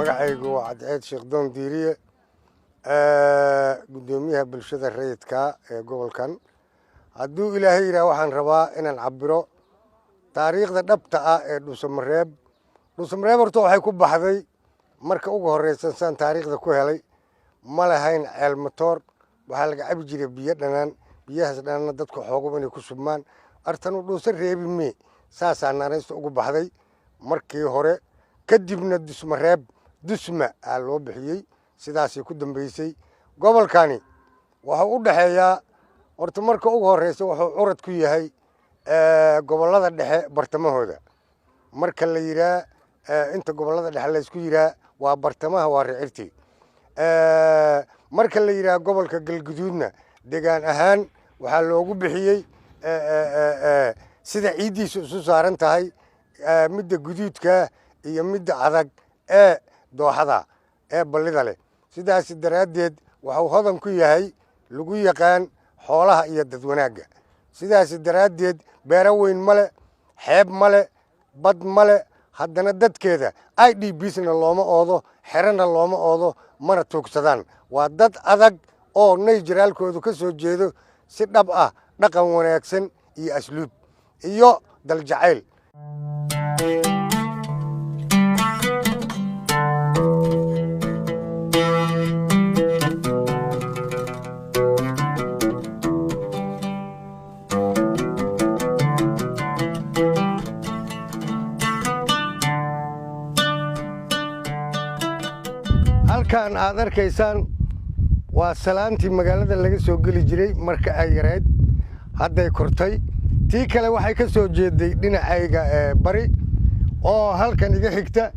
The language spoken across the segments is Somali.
magacaygu waa Cadceed Sheekh Doon Diiriye gudoomiyaha bulshada rayidka ee gobolkan. hadduu ilaahay yiraahdo waxaan rabaa inaan cabiro taariikhda dhabta ah ee Dhuusamareeb horta waxay ku baxday marka ugu horeysan san taariikhda ku helay ma lahayn ceel matoor, waxaa laga cabi jiray biyo dhanaan. biyahaas dhanaan dadku xoogo inay ku submaan artan u dhuusa reebi mee saasaan naanaysta ugu baxday markii hore. kadibna Dhuusamareeb dusma aa loo bixiyey, sidaasay ku dambeysay. gobolkani waxa u dhaxeeyaa horta marka ugu horeysa wuxuu curad ku yahay gobolada dhexe bartamahooda. marka la yiraa inta gobolada dhexe la isku yiraa waa bartamaha waa Ricirti. marka la yiraa gobolka Galgaduudna deegaan ahaan waxaa loogu bixiyey sida ciidiisu isu saaran tahay midda guduudka iyo midda adag ee dooxada ee ballida leh. sidaas daraaddeed waxuu hodan ku yahay lagu yaqaan xoolaha iyo dad wanaagga. sidaas daraaddeed beero weyn male, xeeb male, bad male, haddana dadkeeda IDPsna looma oodo, xerana looma oodo, mana tuugsadaan. waa dad adag oo nayjaraalkoodu ka soo jeedo si dhab ah, dhaqan wanaagsan iyo asluub iyo dal jacayl. halkan aad arkaysaan waa salaantii magaalada laga soo geli jiray marka ay yareed, hadday kortay. tii kale waxay ka soo jeeday dhinacayga bari oo halkan iga xigta.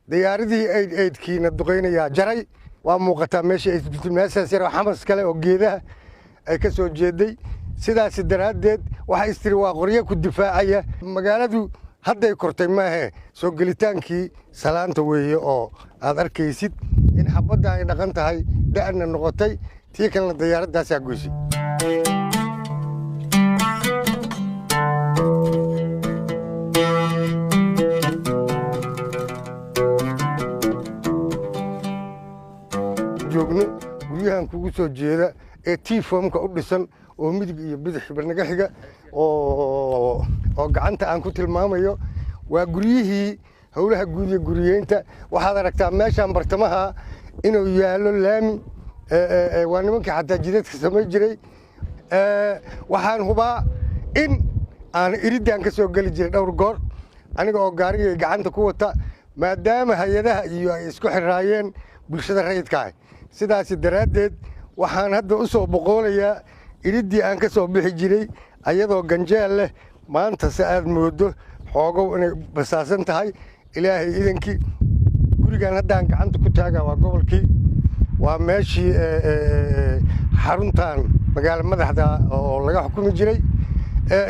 diyaaradii aydkiina duqeynayaa jaray, waa muuqataa meesha meeshaas yar xamas kale oo geedaha ay ka soo jeeday. sidaas daraaddeed waxa istiri waa qoryo ku difaacaya. magaaladu hadday kortay maahe soo gelitaankii salaanta weeye oo aad arkaysid in xabadda ay dhaqan tahay, da'na noqotay. tii kalena diyaaradaasaa goysay. joogno guryahan kugu soo jeeda ee tiifomka u dhisan oo midig iyo bidix barnaga xiga oo gacanta aan ku tilmaamayo waa guryihii howlaha guud iyo guriyeynta. waxaad aragtaa meeshaan bartamaha inuu yaallo laami, waa nimankii xataa jidadka samay jiray. waxaan hubaa in aan iridaan ka soo geli jiray dhowr goor aniga oo gaarigay gacanta ku wata, maadaama hay-adaha iyo ay isku xiraayeen bulshada rayidka ah. sidaas daraaddeed waxaan hadda u soo boqoolayaa iriddii aan ka soo bixi jiray ayadoo ganjeel leh. maanta se aad moodo xoogow inay basaasan tahay. ilaahay idankii gurigan haddaan gacanta ku taagaa waa gobolkii, waa meeshii xaruntan magaalo madaxda oo laga xukumi jiray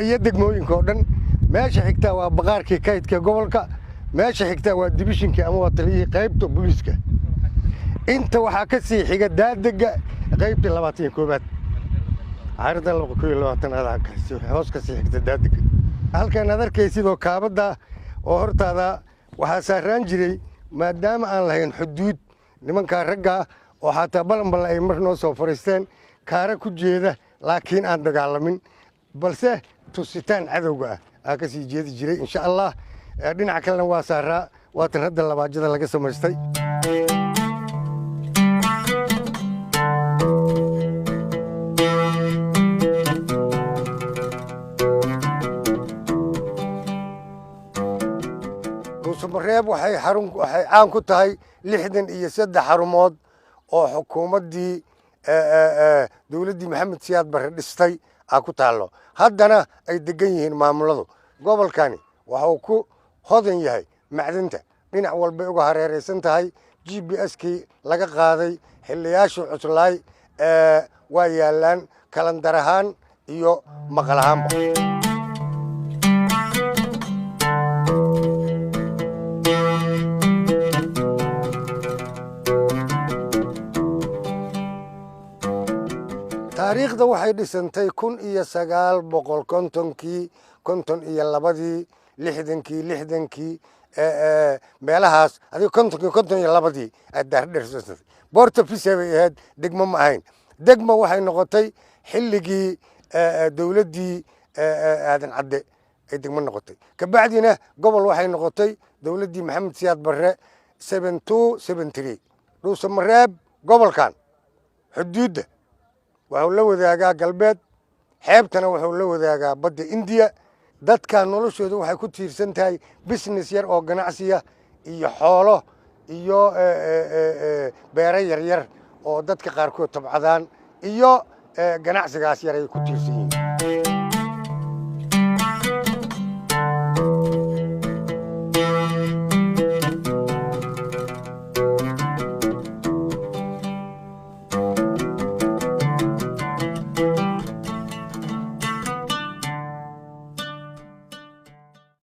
iyo degmooyinka oo dhan. meesha xigtaa waa baqaarkii kaydka gobolka, meesha xigtaa waa dibishinkii ama waa taliyihii qaybta booliiska. inta waxaa ka sii xiga daadega qaybtii 21aad caarada 22 hoos ka sii xigta daadega. halkan aad arkaysidoo kaabadda oo hortaada waxaa saaraan jiray, maadaama aan lahayn xuduud, nimankaa ragga oo xataa balanbal ay mar noo soo fariisteen kaara ku jeeda laakiin aan dagaalamin, balse tusitaan cadowga ah ka sii jeedi jiray. insha allah dhinaca kalena waa saaraa, waatan hadda labaajada laga samaystay. Dhuusamareeb waxay caan ku tahay 63 xarumood oo xukuumaddii dowladdii Maxamed Siyaad Barre dhistay ku taallo, haddana ay degan yihiin maamuladu. gobolkani waxuu ku hodan yahay macdanta, dhinac walbay uga hareeraysan tahay. GPS-kii laga qaaday xilliyaashii cuslaay waa yaallaan kalandar ahaan iyo maqal ahaanba. taariikhda waxay dhisantay 1950kii 52 60kii meelahaas adiga konton iyo labadii daardhersatay boorta fise bay ahayd degmo ma ahayn degmo waxay noqotay xilligii dowladdii aadan cadde ay degmo noqotay kabacdina gobol waxay noqotay dowladdii maxamed siyaad barre 7273 dhuusamareeb gobolkan xuduudda wuxuu la wadaagaa galbeed xeebtana wuxuu la wadaagaa badda indiya dadka noloshooda waxay ku tiirsan tahay business yar oo ganacsiya iyo xoolo iyo beero yaryar oo dadka qaarkood tabcadaan iyo ganacsigaas yar ay ku tiirsan yihiin